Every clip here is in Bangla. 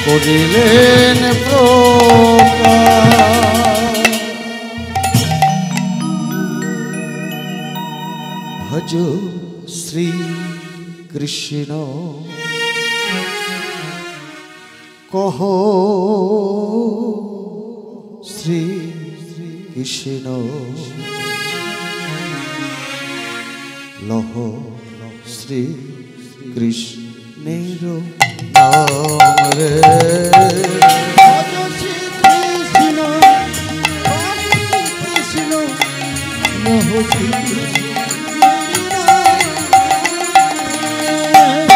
করিলেন প্রকাশ। ভজ শ্রী কৃষ্ণ কহ শ্রী কৃষ্ণ লহ শ্রী কৃষ্ণের নাম রে। ভজ শ্রী কৃষ্ণ কৃষ্ণ লহ শ্রী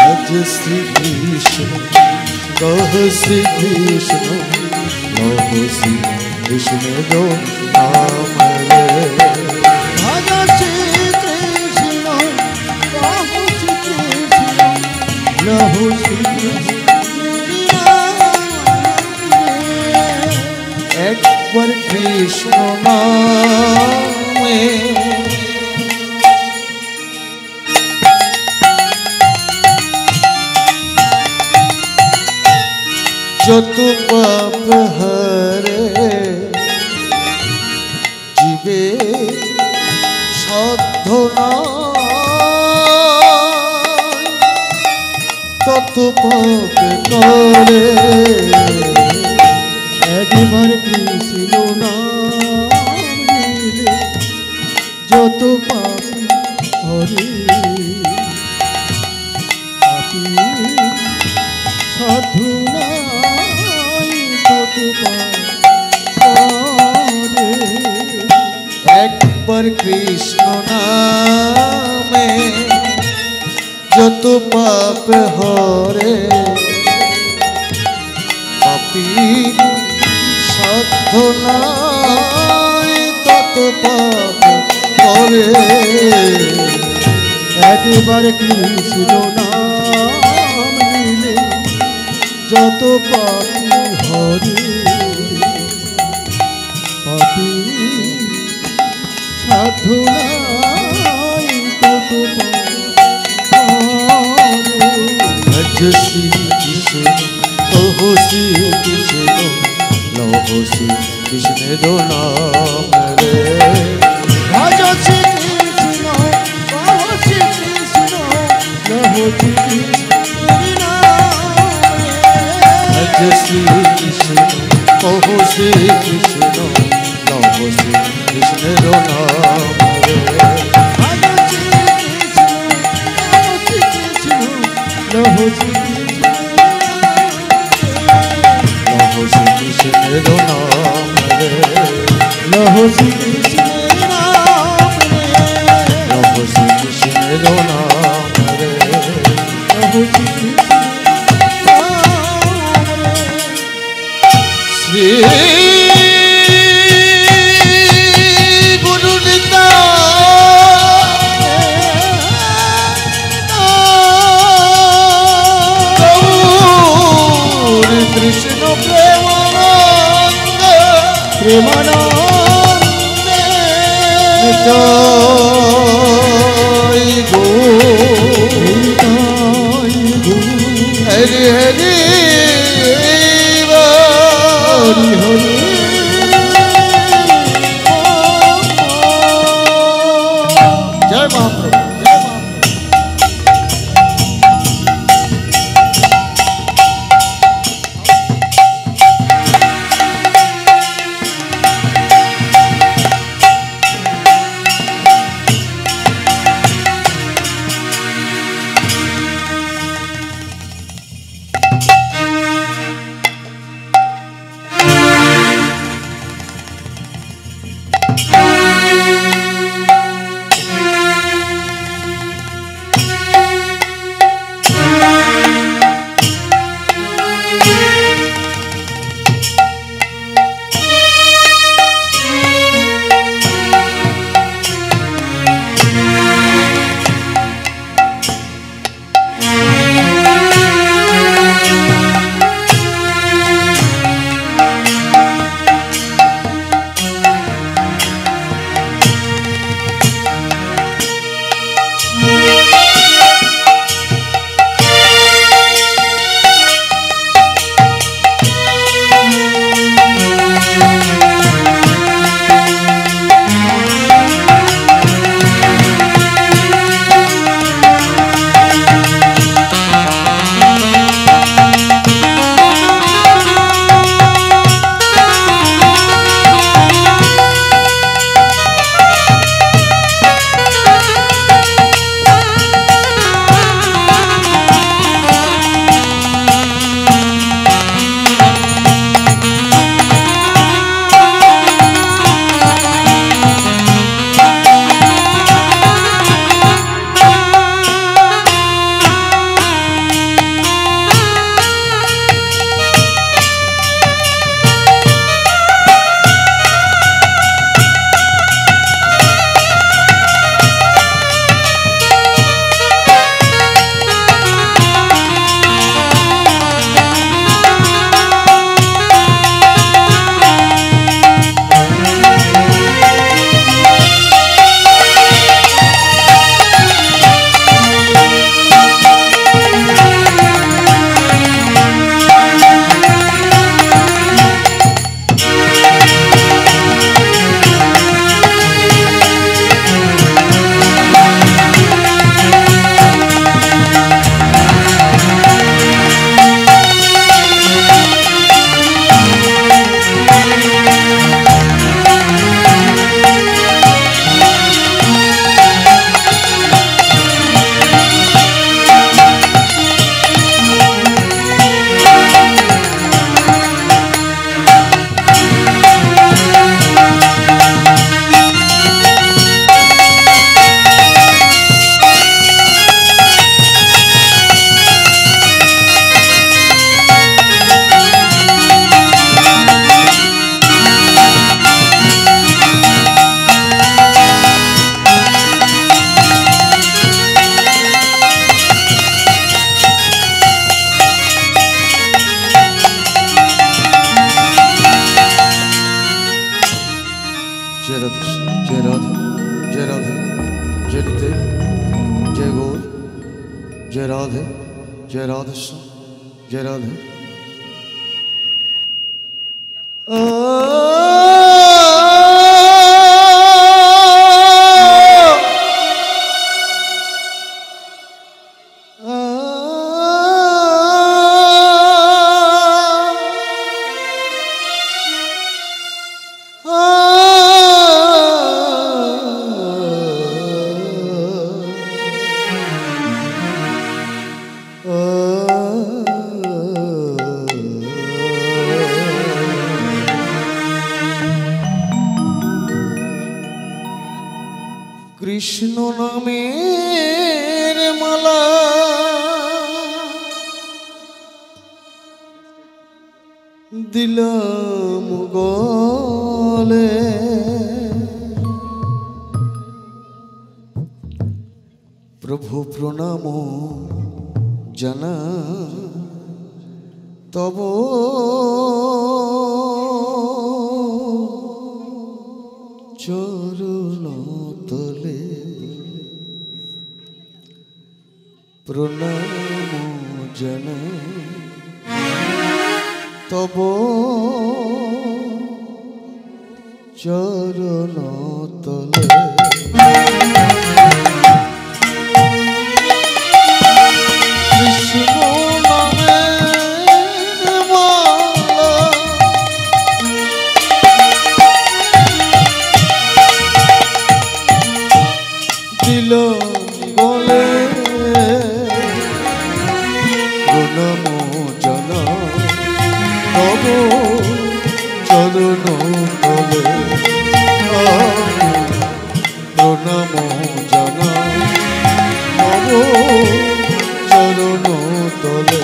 ভজ শ্রী কৃষ্ণ কহ শ্রী কৃষ্ণ লহ শ্রী কৃষ্ণের নাম রে। ভজ শ্রী কৃষ্ণ কহ শ্রী কৃষ্ণ লহ শ্রী একবার কৃষ্ণ নামে যত পাপ হরে জীবে সাধনা তত পাপ করে। একবার কৃষ্ণ নাম নিলে যত পাপ হরে পাপী সাধু নাই তত পাপ করে। একবার কৃষ্ণ নামে যত পাপ হরে পাপী সাধনায় তত পাপ করে। একবার কৃষ্ণ নাম নিলে যত পাপী হরে পাপী সাধু নাই তত পাপ করে। ভজ শ্রী কৃষ্ণ কহ শ্রী কৃষ্ণ লহ শ্রী কৃষ্ণের নাম রে। ভজ শ্রী কৃষ্ণ কহ শ্রী কৃষ্ণ লহ শ্রী কৃষ্ণের নাম রে। ভজ শ্রী কৃষ্ণ কহ শ্রী কৃষ্ণ লহ শ্রী কৃষ্ণের নাম রে। ভজ শ্রী কৃষ্ণ কহ শ্রী কৃষ্ণ লহ শ্রী লহ শ্রী কৃষ্ণের নাম রে। লহ শ্রী কৃষ্ণের নাম রে। লহ শ্রী কৃষ্ণের নাম রে। লহ শ্রী কৃষ্ণের নাম রে। শ্রী গুরু নিতা গৌর কৃষ্ণ প্রেমানন্দ প্রেমানন্দে জয় হৃদয় গুরু হরি হরি হরি হরি জয় মহাপ্রভু। राधे जय राधे श्याम जय राधे। कृष्ण नामेर माला दिलाम गले प्रभु प्रणाम जना तब चरण तले प्रणाम जना तब चरण तले कृष्ण नामेर माला दिलाम गले प्रणाम जना तब चरण तले प्रणाम जना तब चरण तले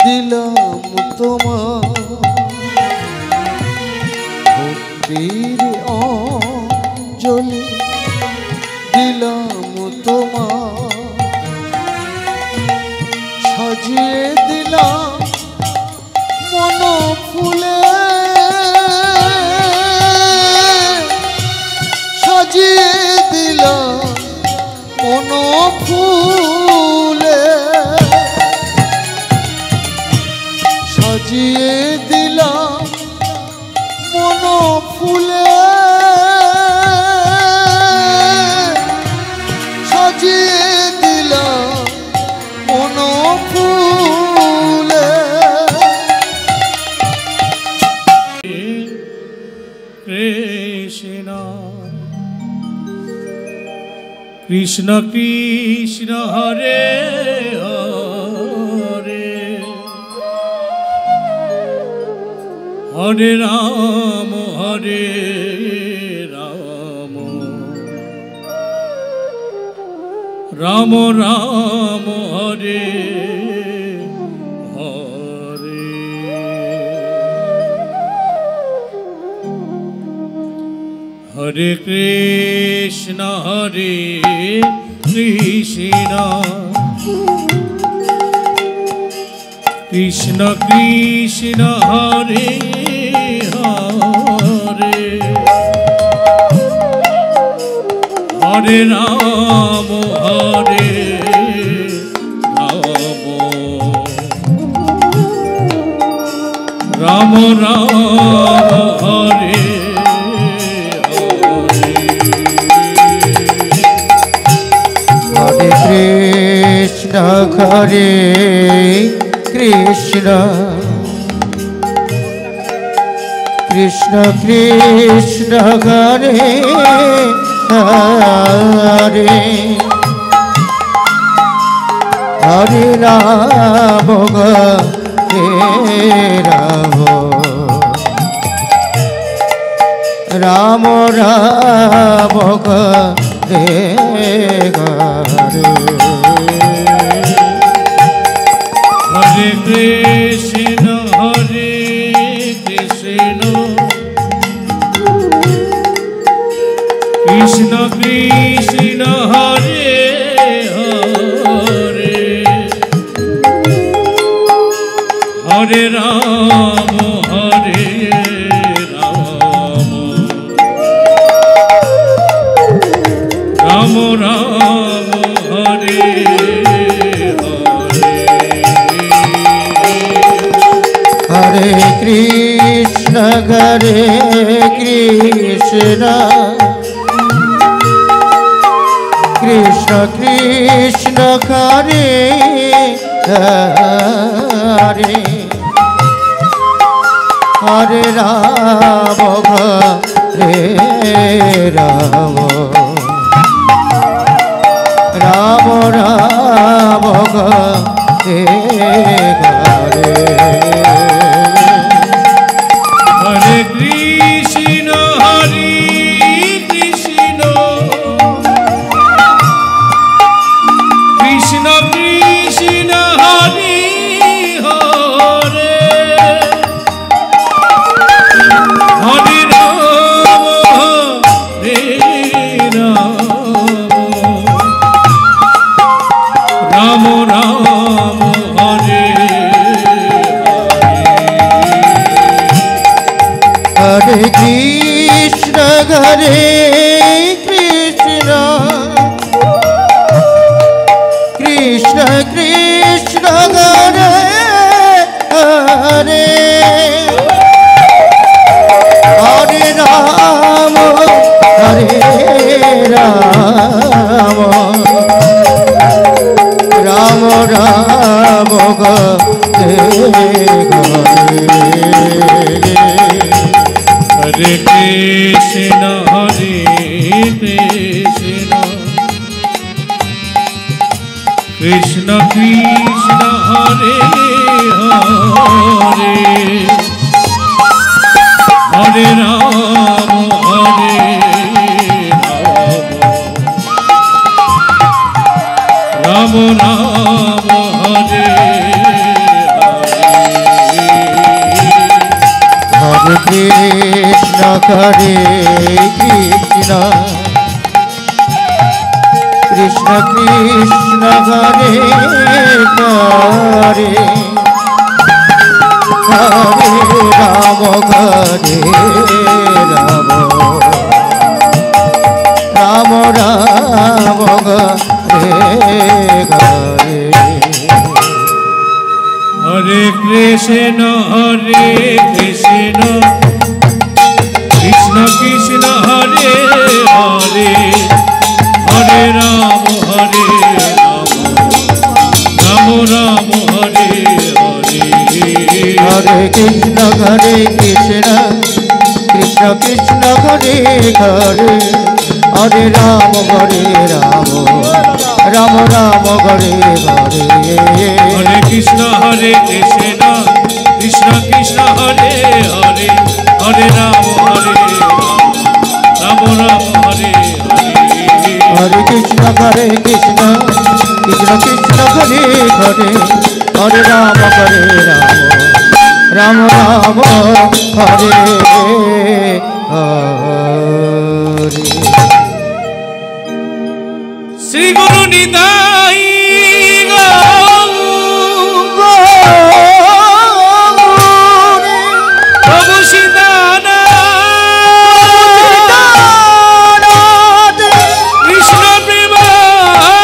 दिलाम भक्तिर अंजलि दिलाम साजिए दिलाम मन फुले साजिए दिलाम मन फुले साजिए दिलाम मन फुले साजिए दिलाम मन फुले कृष्ण कृष्ण कृष्ण हरे हरे हरे राम राम राम हरे हरे हरे कृष्ण कृष्ण कृष्ण हरे हरे हरे राम राम राम हरे हरे कृष्ण हरे Krishna Krishna Krishna Hare Hare Hare Ram Ram Ram Hare Hare Krishna Hare Krishna Krishna Krishna Hare Hare Hare Rama Hare Rama Rama Rama Hare Hare Krishna Krishna Krishna Krishna Hare Hare Hare Rama Hare Rama Rama Rama Hare Hare Hare Krishna Krishna Krishna Hare Hare Hare Rama Hare Rama Rama Rama Hare Hare Krishna Krishna Krishna Krishna Hare Hare Hare Rama Hare Rama Rama Rama Hare Hare Hare Krishna Krishna Krishna Hare Hare Hare Rama Hare Rama Rama Hare Hare Krishna Krishna Krishna Krishna Hare Hare Hare Rama Hare Rama Rama Rama Hare Hare Hare Krishna Krishna Krishna Hare Hare Hare Rama Hare Rama Rama Hare Hare Hare Krishna Krishna Krishna Hare Hare Hare Rama Hare Rama Rama Rama Hare Hare Hare Krishna Krishna Krishna Hare Hare Hare Rama Hare Rama Rama Hare Hare Hare Krishna Krishna Krishna Hare Hare Hare Rama Hare Rama Rama Rama Hare Hare Sri Guru Nitai Prabhu Sitana Krishna Premanande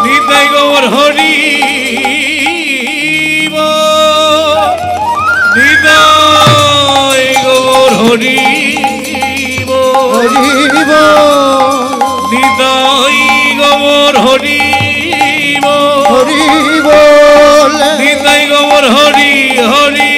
Nitai Gaur Hari Nitai Gaur Hari Nitai Gaur Hari Hari Bol Nitai Gaur Hari Hari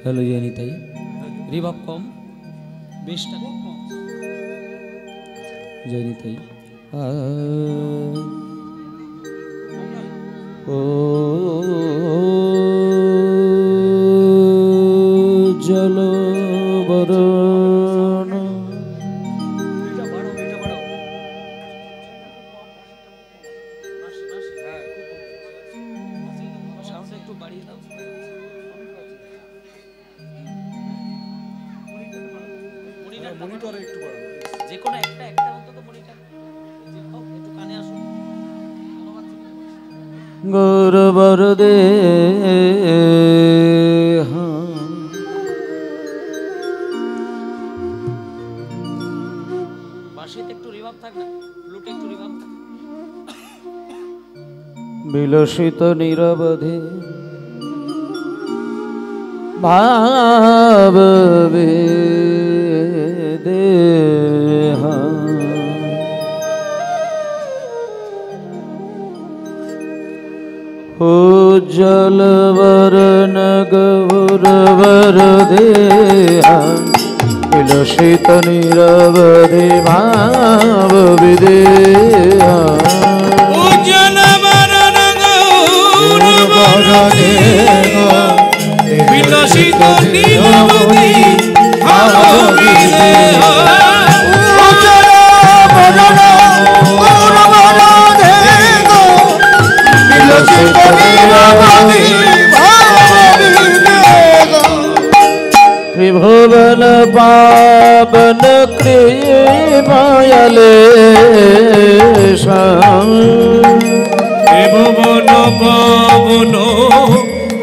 hello জয়নিতাই রিভাব কম বেশটা জয়নিতাই ও জল বরণ একটু বাড়িয়ে দাও মনিটরে একটু বাড়াও যে কোনো একটা অন্তত মনিটর একটু কানে আসুন গৌরবর দে বাঁশিতে একটু রিভাব থাক না ফ্লুটে একটু রিভাব থাক বিলসিত নিরবধি ভাব দেহ उज्जल वरण गौरवर देह विलसित निरवधि भाव विदेह उज्जल वरण गौरवर देह विलसित निरवधि भाव विदेह उज्जल वरण गौरवर देह विलसित निरवधि भाव विदेह त्रिभुवन पावन कृपायलेशा त्रिभुवन पावन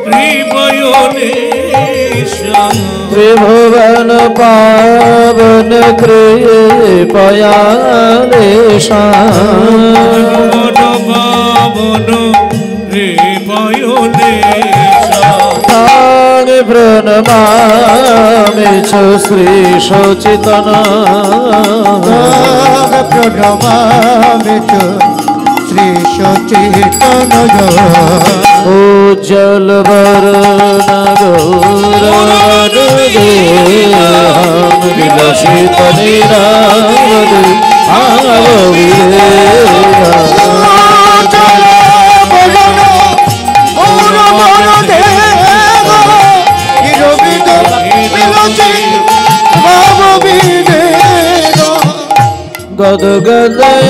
कृपयलेशा त्रिभुवन पावन कृपयालेशा त्रिभुवन पावन कृपयलेशा तां प्रणमामि च श्री सचितना प्रणमामि च श्री सचेतनय उज्जल वरण गौरवर देहं विलसित निरवधि भाव विदेह गद गदयांतर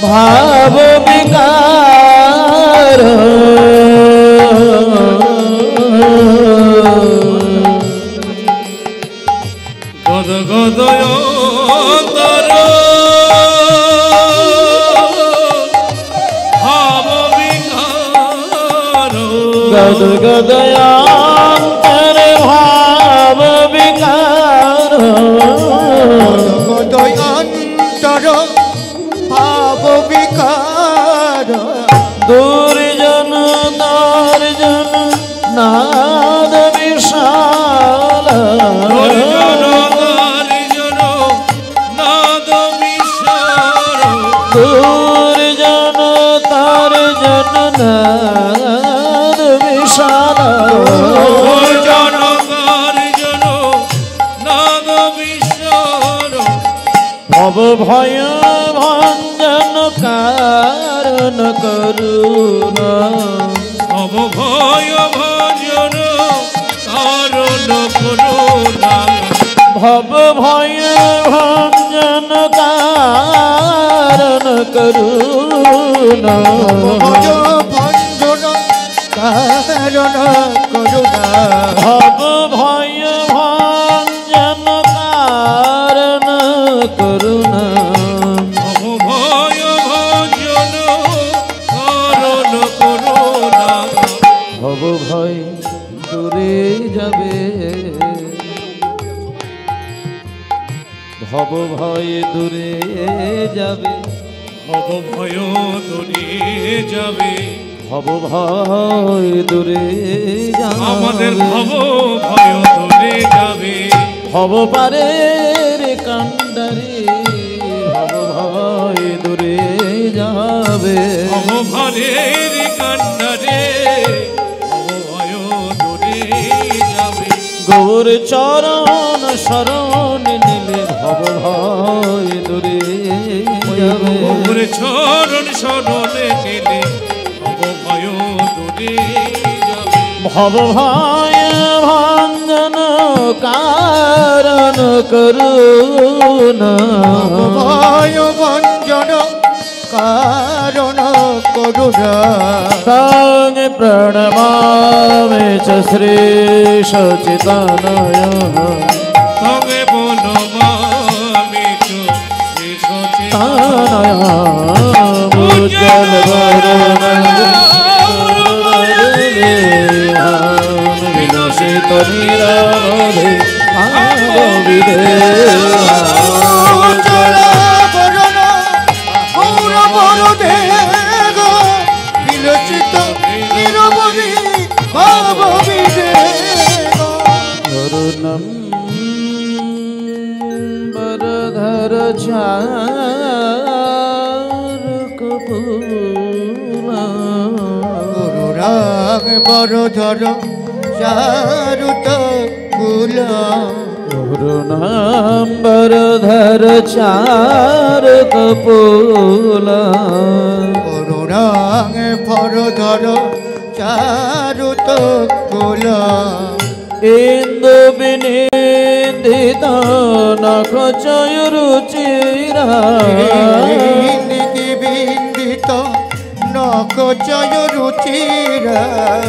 भाव विकार गद गदयांतर भाव विकार गद गदयांतर भाव विकार गदयांतर भाव विकार दुर्जन दार्जन नाद विशाल दुर्जन दार्जन नाद विशाल दुर्जन तार्जन नाद विशाल दुर्जन दार्जन नाद विशाल भव भय भंजन कारण करुणा भव भय भजन कारण करुणा भव भय भंजन कारण करुणा भज भंजन कारण करुणा भव भय भंजन कारण करुणा भव भय भजन कारण करुणा भव भय দূরে যাবে ভব ভয় দূরে যাবে ভব ভয় দূরে যাবে ভব ভয় দূরে যাবে, আমাদের ভব ভয় দূরে যাবে, ভব পারের কান্ডারে ভব ভয় দূরে যাবে, ভব ভয়ের কান্ডারে ভব ভয় দূরে যাবে। গৌর চরণ শরণ নিলে ভব ভয় দূরে যাবে, গৌর চরণ শরণে নিলে ভব ভয় দূরে যাবে। ভব ভয় ভঞ্জন কারণ করুণা, ভয় ভঞ্জন কারণ করুণা, তাং প্রণমামে চ শ্রী সচিতানয়, তবে বনমামি চো শ্রী তানয় সচিতানয় উজ্জ্বল বরণ বিনাশিত নিরবধি ভাববিদে, উজ্জ্বল বরণ গৌরবর দেহ বিলসিত নিরবধি ভাব বিদেহ। করুণম বরধর ঝার কপুলা, করুণাং বরধর চারুত কুল, করুণাম বরধর চার কপুলা, করুণাং বরধর চারুত কুল, ইন্দু বিনিন্দিত নখ চয়ুরুচিরা, বিন্দিকি বিন্দিত নখ চয় রুচিরা,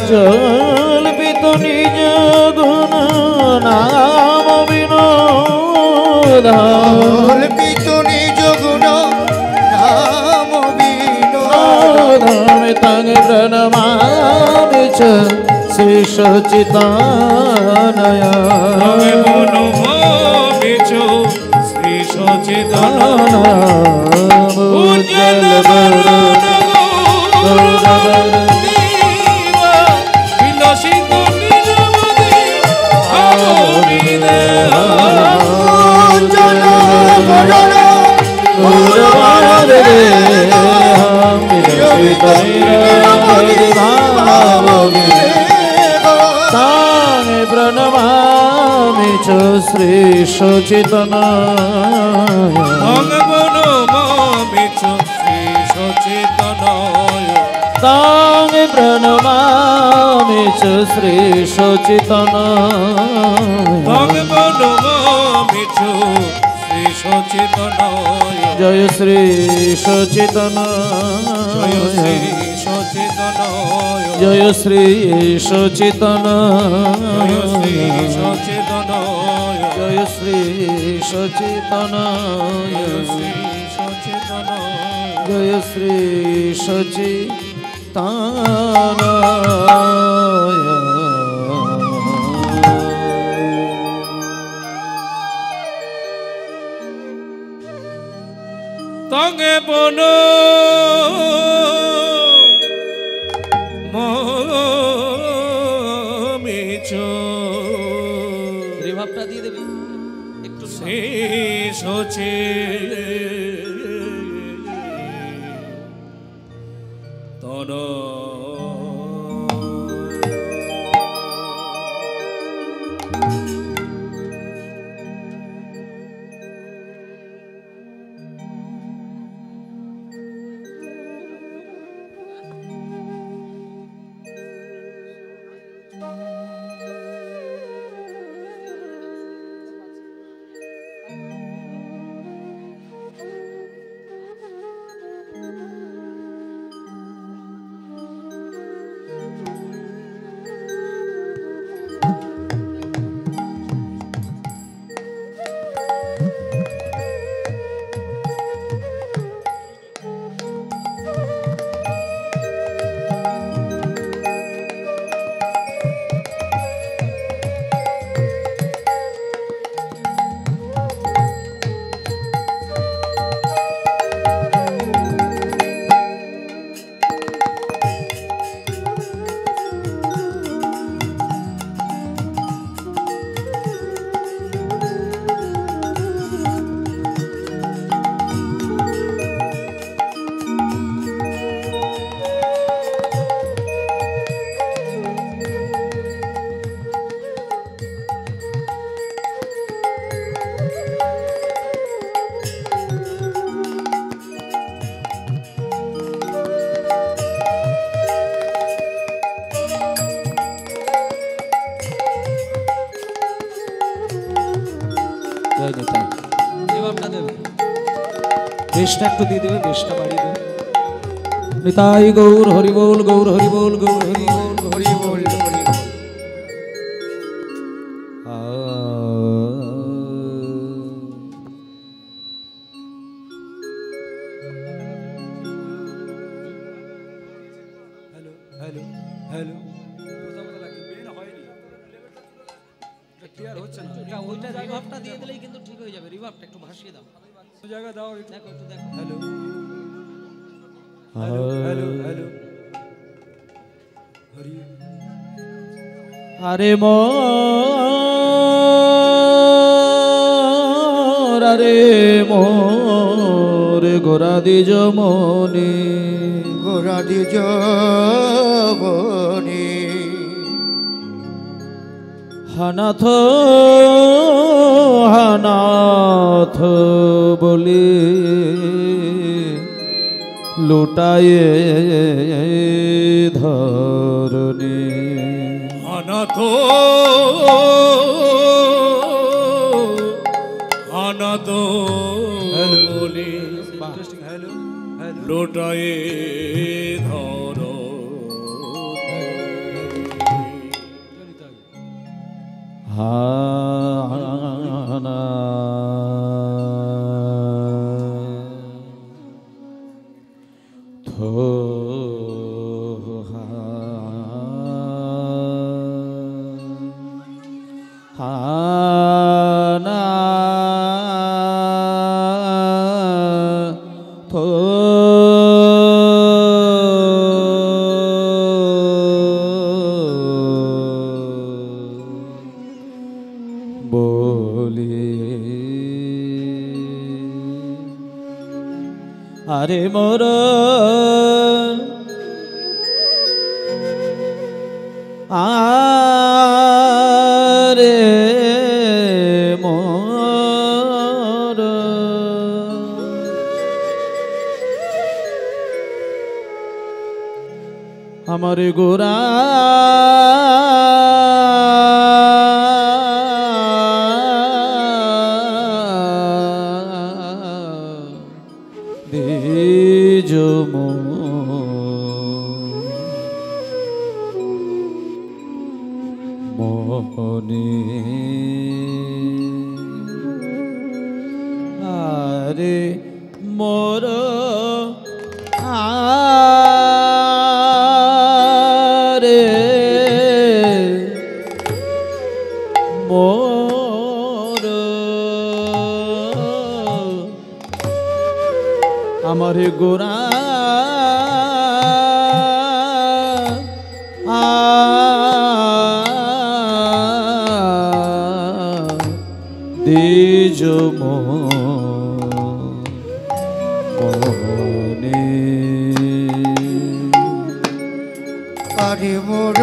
জল্পিত নিজ গুণ নাম বিনোদ, কল্পিত নিজ গুণ নাম বিনোদ। তং প্রণমামি চ শ্রী সচিতানয়, তবে বনমামি চো শ্রী সচিতানয় উজ্জ্বল বরণ বিলসিত নিরবধি ভাববিদে। উজ্জ্বল বরণ প্রণমামি চ শ্রী সচিতানয়, তবে বনমামি চো শ্রী সচিতানয় তাং প্রণমামি চ শ্রী সচিতানয়, তবে বনমামি চো শ্রী সচিতানয় জয় শ্রী জয় শ্রী সচিতানয়, সচিতানয় জয় শ্রী জয় শ্রী সচিতানয়, সচিতানয় জয় শ্রী সচিতানয়, জয় শ্রী সচিতানয় জয় শ্রী সচিতানয়। তঙ্গে বন মিছ রিভাবটা দিয়ে দেবে একটু শেষ হচ্ছে তন বেশটা একটু দিয়ে দেবে, বেশটা বাড়িয়ে দেবে। নিতাই গৌর হরি বল, গৌর হরি বল, গৌর হরি বল, হরি বল হরি বল। হ্যালো হ্যালো হ্যালো, কোথা কোথা লাগছে? বেন হয়নি, এটা ক্লিয়ার হচ্ছে না। এটা ওইটা রিভার্বটা দিয়ে দিলেই কিন্তু ঠিক হয়ে যাবে। রিভার্বটা একটু ভাসিয়ে দাও, জায়গা দাও একটু। দেখো একটু দেখো। Hello hello hello hello, Hari আরে মোর, আরে মোর গোরা দিজ মনি, গোরা দিজ মনি, হানাথ হানাথ বলি লুটায়ে ধরনি, অনাথ অনাথ বলি হ্যালো হ্যালো লোটায়ে ধর হানা থো হানা থো বলি আরে মোর আরে মোর আমার গোরা দিজ মনি, আরে মোর আরে মোর আমার গোরা দিজ মনে, আরে মোর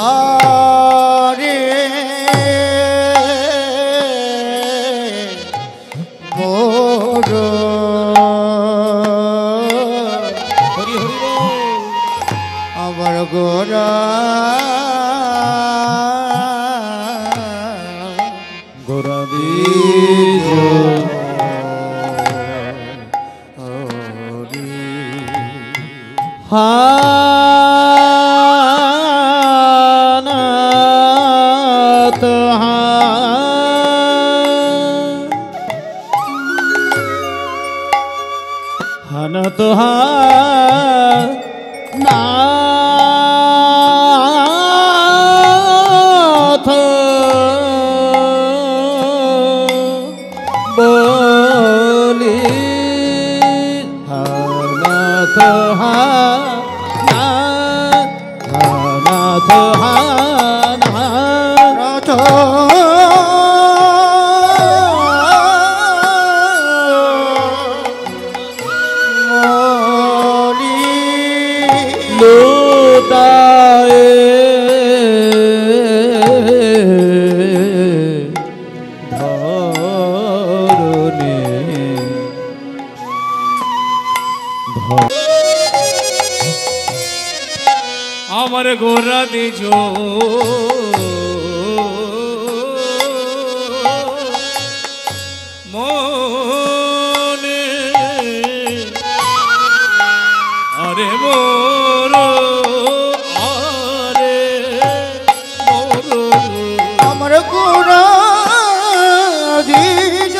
আরে মোর হরি হরি বল। আমার গোরা গোরা দিজ হানাত হানাত হানাত বলি হানাত হানাত হানাত লুটায়ে ধরনি আমার গোরা দিজ মনে আরে মোর আরে মোর আমার গোরা দিন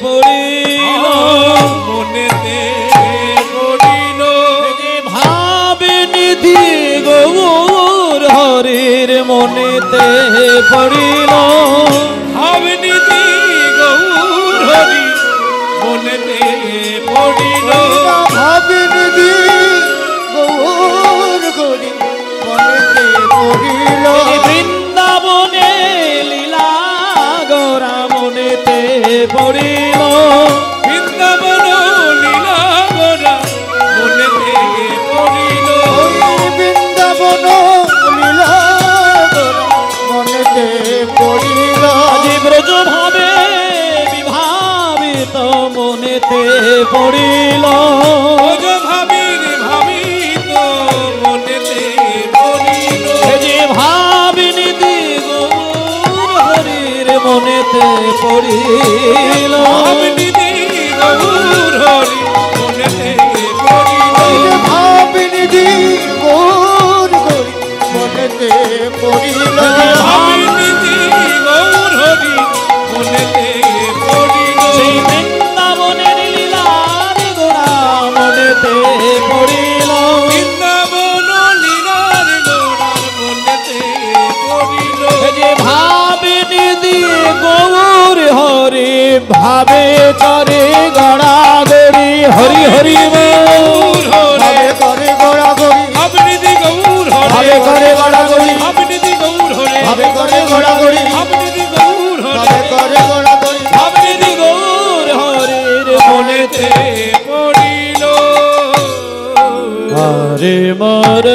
মনি মনেতে পড়িল ভাবনিধি গৌর হরি মনেতে পড়িল ভাবিনিধি গৌর হরি মনেতে পড়িল বৃন্দাবনে লীলা গোরা মনেতে পড়িল বৃন্দাবন লীলা গোরা মনেতে পড়িল বৃন্দাবন লীলা মনেতে পড়িল আজি ব্রজ ভাবে বিভাবিত মনেতে পড়িল ব্রজ ভাবির ভাবিত মনেতে পড়িল যে ভাবিনিধি গৌর হরির মনেতে পড়িল ভাবনিধি গৌর হরি মনেতে পড়িল ভাবিনিধি গৌর হরি মনেতে পড়িল ভাবনিধি গৌর হরি মনেতে পড়িল সেই বৃন্দাবনের লীলার গোরা মনেতে পড়িল বৃন্দাবন লীলার গোড়ার মনেতে পড়িল যে ভাবিনিধি গৌর হরি ভাবে করে গড়া গড়ি হরি হরি বল ভাবে করে গোড়া গড়ি ভাবনিধি গৌর হরি ভাবে করে গোড়া গড়ি ভাবনিধি গৌর হরি ভাবে করে গোড়া গড়ি ভাবনিধি গৌর হরি ভাবে করে গোড়া গড়ি ভাবিনিধি গৌর হরির মনেতে পড়িল হরে মোর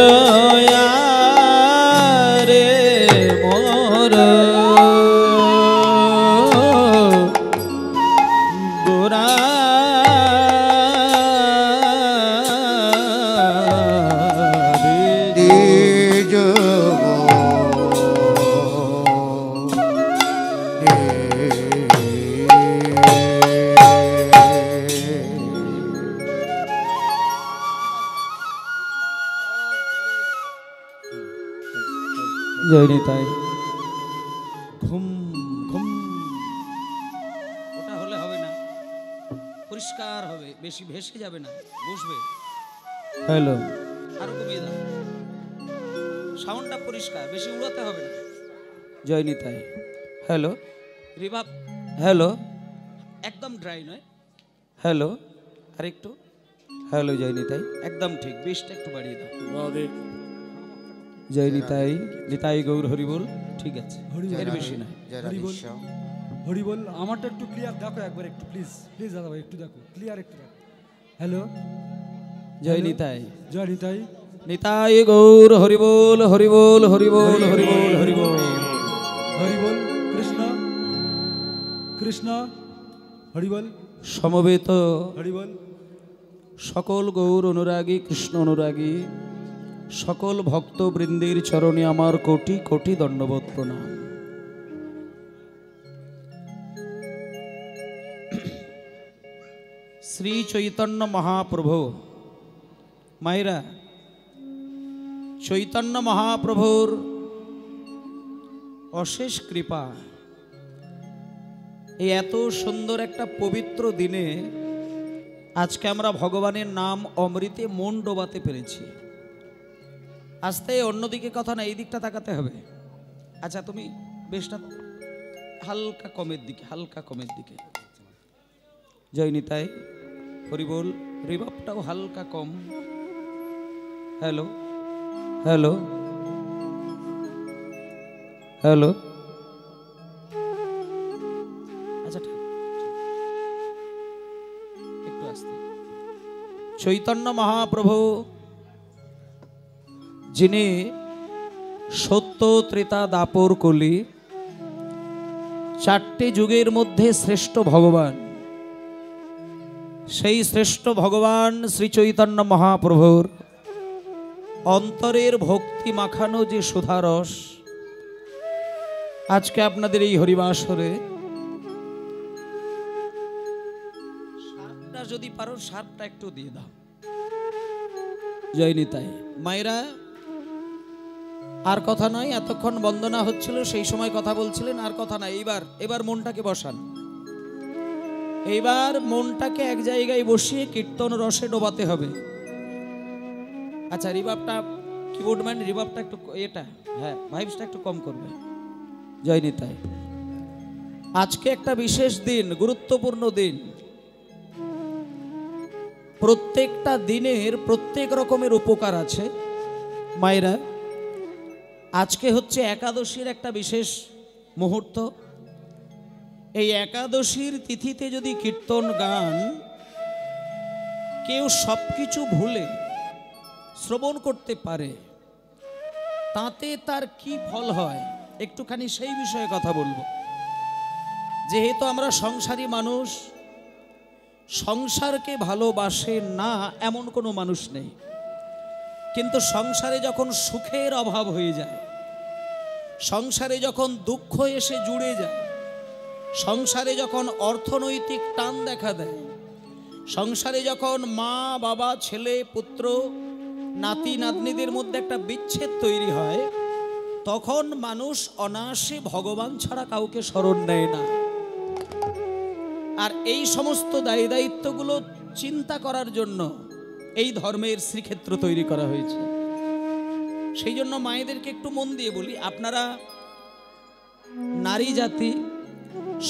রে মোর গোরা দিজ জয় নিতাই ঘুম ঘুম ওটা হলে হবে না, পরিষ্কার হবে, বেশি ভেসে যাবে না, বসবে। হ্যালো আরো কমিয়ে দাও, সাউন্ডটা পরিষ্কার, বেশি উড়াতে হবে না। জয় নিতাই হ্যালো রিভাব হ্যালো একদম ড্রাই নয়, হ্যালো আরেকটু হ্যালো জয় নিতাই একদম ঠিক, বেশটা একটু বাড়িয়ে দাও। জয় নিতাই নিতাই গৌর হরি বল ঠিক আছে এর বেশি না হরি বল। আমারটা একটু ক্লিয়ার দেখো একবার, একটু প্লিজ প্লিজ দাদা ভাই একটু দেখো, ক্লিয়ার একটু দেখো। হ্যালো জয় নিতাই জয় নিতাই নিতাই গৌর হরি বল হরি বল হরি বল হরি বল হরি বল হরি বল। কৃষ্ণ কৃষ্ণ হরি বল সমবেত হরি বল। সকল গৌর অনুরাগী কৃষ্ণ অনুরাগী সকল ভক্ত বৃন্দের চরণে আমার কোটি কোটি দণ্ডবোধ প্রণাম। শ্রী চৈতন্য মহাপ্রভু মায়েরা চৈতন্য মহাপ্রভুর অশেষ কৃপা এই এত সুন্দর একটা পবিত্র দিনে আজকে আমরা ভগবানের নাম অমৃতে মন ডোবাতে পেরেছি। আস্তে অন্যদিকে কথা না, এই দিকটা তাকাতে হবে। আচ্ছা তুমি বেশটা হালকা কমের দিকে, হালকা কমের দিকে। জয় নিতাই, হরি বল। রিভাবটাও হালকা কম। Hello hello hello. আচ্ছা একটু আস্তে। চৈতন্য মহাপ্রভু যিনি সত্য ত্রেতা দাপর কলি চারটে যুগের মধ্যে শ্রেষ্ঠ ভগবান, সেই শ্রেষ্ঠ ভগবান শ্রী চৈতন্য মহাপ্রভুর অন্তরের ভক্তি মাখানো যে সুধারস আজকে আপনাদের এই হরিবাসরে, শার্পটা যদি পারো শার্পটা একটু দিয়ে দাও। জয় নিতাই। মায়েরা আর কথা নয়, এতক্ষণ বন্দনা হচ্ছিল সেই সময় কথা বলছিলেন, আর কথা নাই। এবার মনটাকে বসান, এইবার মনটাকে এক জায়গায় বসিয়ে কীর্তন রসে ডোবাতে হবে। আচ্ছা রিভাবটা, কিবোর্ডম্যান রিভাবটা একটু এটা, হ্যাঁ ভাইবসটা একটু কম করবে। জয় নিতাই। আজকে একটা বিশেষ দিন, গুরুত্বপূর্ণ দিন। প্রত্যেকটা দিনের প্রত্যেক রকমের উপকার আছে। মায়েরা আজকে হচ্ছে একাদশীর একটা বিশেষ মুহূর্ত। এই একাদশীর তিথিতে যদি কীর্তন গান কেউ সবকিছু ভুলে শ্রবণ করতে পারে, তাতে তার কি ফল হয় একটুখানি সেই বিষয়ে কথা বলবো। যেহেতু আমরা সংসারী মানুষ, সংসারকে ভালোবাসে না এমন কোনো মানুষ নেই, কিন্তু সংসারে যখন সুখের অভাব হয়ে যায়, সংসারে যখন দুঃখ এসে জুড়ে যায়, সংসারে যখন অর্থনৈতিক টান দেখা দেয়, সংসারে যখন মা বাবা ছেলে পুত্র নাতি নাতনিদের মধ্যে একটা বিচ্ছেদ তৈরি হয়, তখন মানুষ অনায়াসে ভগবান ছাড়া কাউকে স্মরণ নেয় না। আর এই সমস্ত দায়ী দায়িত্বগুলো চিন্তা করার জন্য এই ধর্মের শ্রীক্ষেত্র তৈরি করা হয়েছে। সেই জন্য মায়েদেরকে একটু মন দিয়ে বলি, আপনারা নারী জাতি,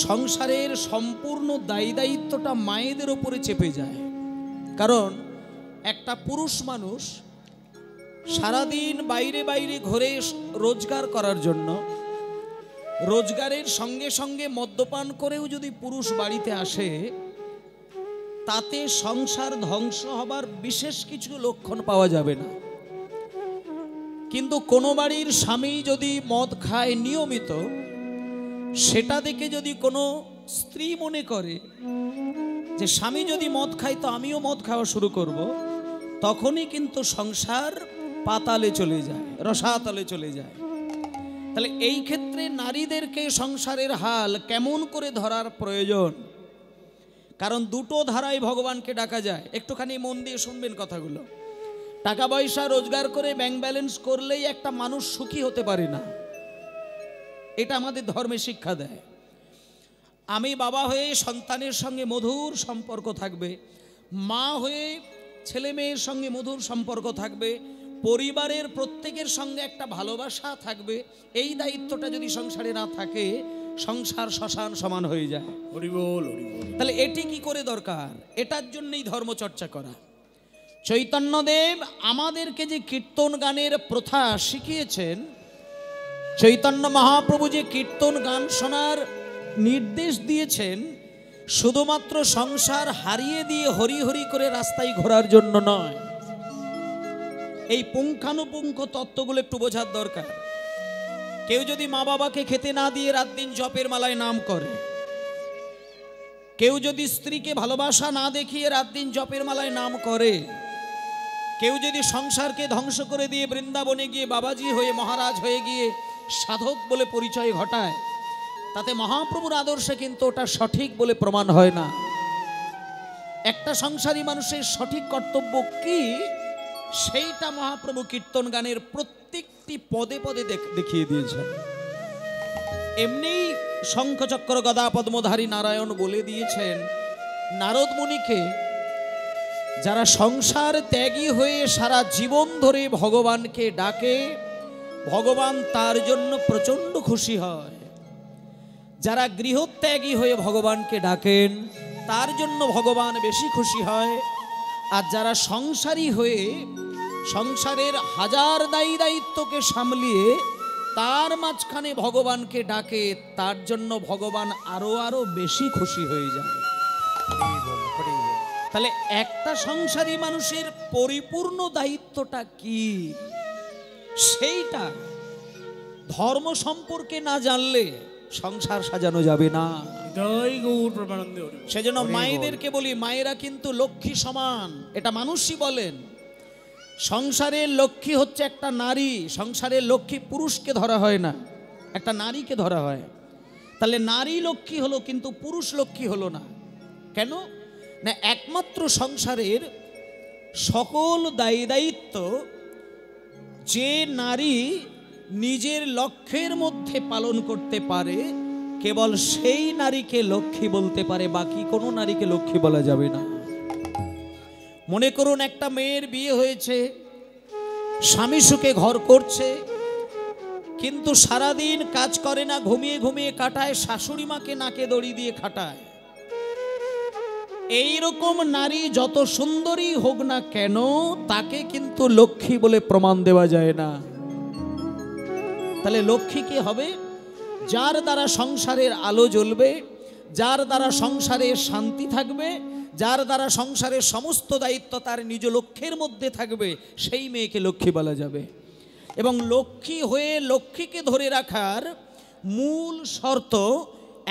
সংসারের সম্পূর্ণ দায়ী দায়িত্বটা মায়েদের ওপরে চেপে যায়। কারণ একটা পুরুষ মানুষ সারাদিন বাইরে বাইরে ঘুরে রোজগার করার জন্য, রোজগারের সঙ্গে সঙ্গে মদ্যপান করেও যদি পুরুষ বাড়িতে আসে, তাতে সংসার ধ্বংস হবার বিশেষ কিছু লক্ষণ পাওয়া যাবে না। কিন্তু কোনো বাড়ির স্বামী যদি মদ খায় নিয়মিত, সেটা দেখে যদি কোনো স্ত্রী মনে করে যে স্বামী যদি মদ খায় তো আমিও মদ খাওয়া শুরু করব, তখনই কিন্তু সংসার পাতালে চলে যায়, রসাতলে চলে যায়। তাহলে এই ক্ষেত্রে নারীদেরকে সংসারের হাল কেমন করে ধরার প্রয়োজন, কারণ দুটো ধারায় ভগবানকে ডাকা যায়। একটুখানি মন দিয়ে শুনবেন কথাগুলো। টাকা পয়সা রোজগার করে ব্যাংক ব্যালেন্স করলেই একটা মানুষ সুখী হতে পারে না, এটা আমাদের ধর্মে শিক্ষা দেয়। আমি বাবা হয়ে সন্তানের সঙ্গে মধুর সম্পর্ক থাকবে, মা হয়ে ছেলে মেয়ের সঙ্গে মধুর সম্পর্ক থাকবে, পরিবারের প্রত্যেকের সঙ্গে একটা ভালোবাসা থাকবে। এই দায়িত্বটা যদি সংসারে না থাকে, সংসার শ্মশান সমান হয়ে যায়। হরি বল, হরি বল। তাহলে এটি কি করে দরকার? এটার জন্যই ধর্মচর্চা করা। চৈতন্যদেব আমাদেরকে যে কীর্তন গানের প্রথা শিখিয়েছেন, চৈতন্য মহাপ্রভু যে কীর্তন গান শোনার নির্দেশ দিয়েছেন, শুধুমাত্র সংসার হারিয়ে দিয়ে হরি হরি করে রাস্তায় ঘোরার জন্য নয়। এই পুঙ্খানুপুঙ্খ তত্ত্বগুলো একটু বোঝার দরকার। কেউ যদি মা বাবাকে খেতে না দিয়ে রাত দিন জপের মালায় নাম করে, কেউ যদি স্ত্রীকে ভালোবাসা না দেখিয়ে রাত দিন জপের মালায় নাম করে, কেউ যদি সংসারকে ধ্বংস করে দিয়ে বৃন্দাবনে গিয়ে বাবাজি হয়ে মহারাজ হয়ে গিয়ে সাধক বলে পরিচয় ঘটায়, তাতে মহাপ্রভুর আদর্শে কিন্তু ওটা সঠিক বলে প্রমাণ হয় না। একটা সংসারী মানুষের সঠিক কর্তব্য কি সেইটা মহাপ্রভু কীর্তন গানের প্রত্যেকটি পদে পদে দেখিয়ে দিয়েছেন। এমনি শঙ্খচক্র গদা পদ্মধারী নারায়ণ বলে দিয়েছেন নারদ মুনিকে, যারা সংসার ত্যাগী হয়ে সারা জীবন ধরে ভগবানকে ডাকে, ভগবান তার জন্য প্রচণ্ড খুশি হয়। যারা গৃহত্যাগী হয়ে ভগবানকে ডাকেন তার জন্য ভগবান বেশি খুশি হয়। আর যারা সংসারী হয়ে সংসারের হাজার দায়ী দায়িত্বকে সামলিয়ে তার মাঝখানে ভগবানকে ডাকে, তার জন্য ভগবান আরো আরো বেশি খুশি হয়ে যায়। তাহলে একটা সংসারী মানুষের পরিপূর্ণ দায়িত্বটা কি, সেইটা ধর্ম সম্পর্কে না জানলে সংসার সাজানো যাবে না। জয় গৌর প্রেমানন্দে হরি বল। সেজন্য মায়েদেরকে বলি, মায়েরা কিন্তু লক্ষ্মী সমান, এটা মানুষই বলেন। সংসারের লক্ষ্মী হচ্ছে একটা নারী, সংসারের লক্ষ্মী পুরুষকে ধরা হয় না, একটা নারীকে ধরা হয়। তাহলে নারী লক্ষ্মী হলো কিন্তু পুরুষ লক্ষ্মী হলো না। কেন না, একমাত্র সংসারের সকল দায়ী দায়িত্ব যে নারী নিজের লক্ষ্যের মধ্যে পালন করতে পারে, কেবল সেই নারীকে লক্ষ্মী বলতে পারে, বাকি কোনো নারীকে লক্ষ্মী বলা যাবে না। মনে করুন একটা মেয়ের বিয়ে হয়েছে, স্বামী সুখে ঘর করছে, কিন্তু সারাদিন কাজ করে না, ঘুমিয়ে ঘুমিয়ে কাটায়, শাশুড়ি মাকে নাকে দড়ি দিয়ে খাটায়। এইরকম নারী যত সুন্দরী হোক না কেন, তাকে কিন্তু লক্ষ্মী বলে প্রমাণ দেওয়া যায় না। তাহলে লক্ষ্মী কি হবে? যার দ্বারা সংসারের আলো জ্বলবে, যার দ্বারা সংসারে শান্তি থাকবে, যার দ্বারা সংসারের সমস্ত দায়িত্ব তার নিজ লক্ষ্যের মধ্যে থাকবে, সেই মেয়েকে লক্ষ্মী বলা যাবে। এবং লক্ষ্মী হয়ে লক্ষ্মীকে ধরে রাখার মূল শর্ত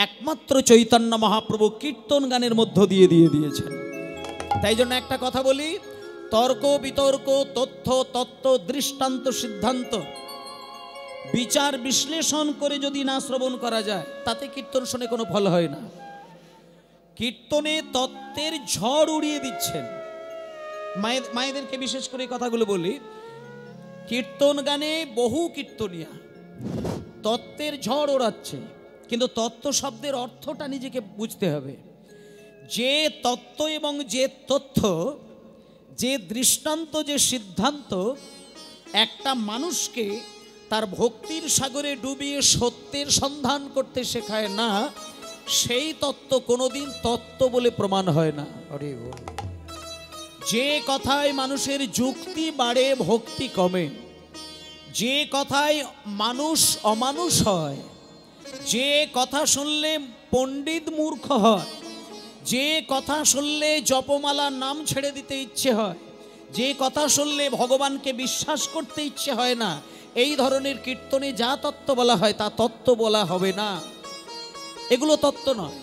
একমাত্র চৈতন্য মহাপ্রভু কীর্তন গানের মধ্য দিয়ে দিয়েছেন। তাই জন্য একটা কথা বলি, তর্ক বিতর্ক, তথ্য তত্ত্ব, দৃষ্টান্ত সিদ্ধান্ত বিচার বিশ্লেষণ করে যদি না শ্রবণ করা যায়, তাতে কীর্তন শুনে কোনো ফল হয় না। কীর্তনে তত্ত্বের ঝড় উড়িয়ে দিচ্ছেন। মায়েদেরকে বিশেষ করে কথাগুলো বলি, কীর্তন গানে বহু কীর্তনিয়া তত্ত্বের ঝড় ওড়াচ্ছে, কিন্তু তত্ত্ব শব্দের অর্থটা নিজেকে বুঝতে হবে। যে তত্ত্ব এবং যে তথ্য, যে দৃষ্টান্ত, যে সিদ্ধান্ত একটা মানুষকে তার ভক্তির সাগরে ডুবিয়ে সত্যের সন্ধান করতে শেখায় না, সেই তত্ত্ব কোনোদিন তত্ত্ব বলে প্রমাণ হয় না। যে কথায় মানুষের যুক্তি বাড়ে, ভক্তি কমে, যে কথায় মানুষ অমানুষ হয়, যে কথা শুনলে পণ্ডিত মূর্খ হয়, যে কথা শুনলে জপমালার নাম ছেড়ে দিতে ইচ্ছে হয়, যে কথা শুনলে ভগবানকে বিশ্বাস করতে ইচ্ছে হয় না, এই ধরনের কীর্তনে যা তত্ত্ব বলা হয় তা তত্ত্ব বলা হবে না। এগুলো তত্ত্ব নয়।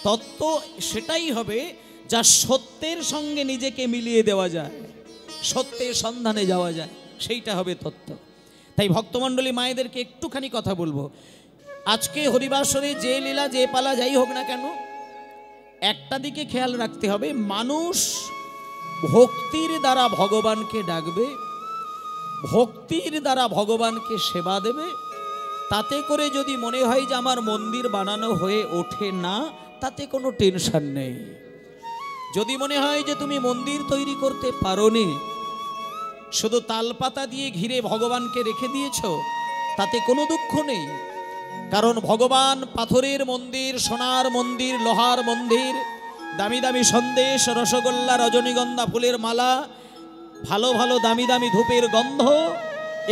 তত্ত্ব সেটাই হবে যা সত্যের সঙ্গে নিজেকে মিলিয়ে দেওয়া যায়, সত্যের সন্ধানে যাওয়া যায়, সেইটা হবে তত্ত্ব। তাই ভক্তমণ্ডলী মায়েদেরকে একটুখানি কথা বলবো, আজকে হরিবাসরে যে লীলা যে পালা যাই হোক না কেন, একটা দিকে খেয়াল রাখতে হবে, মানুষ ভক্তির দ্বারা ভগবানকে ডাকবে, ভক্তির দ্বারা ভগবানকে সেবা দেবে। তাতে করে যদি মনে হয় যে আমার মন্দির বানানো হয়ে ওঠে না, তাতে কোনো টেনশন নেই। যদি মনে হয় যে তুমি মন্দির তৈরি করতে পারোনি, শুধু তালপাতা দিয়ে ঘিরে ভগবানকে রেখে দিয়েছ, তাতে কোনো দুঃখ নেই। কারণ ভগবান পাথরের মন্দির, সোনার মন্দির, লোহার মন্দির, দামি দামি সন্দেশ, রসগোল্লা, রজনীগন্ধা ফুলের মালা, ভালো ভালো দামি দামি ধূপের গন্ধ,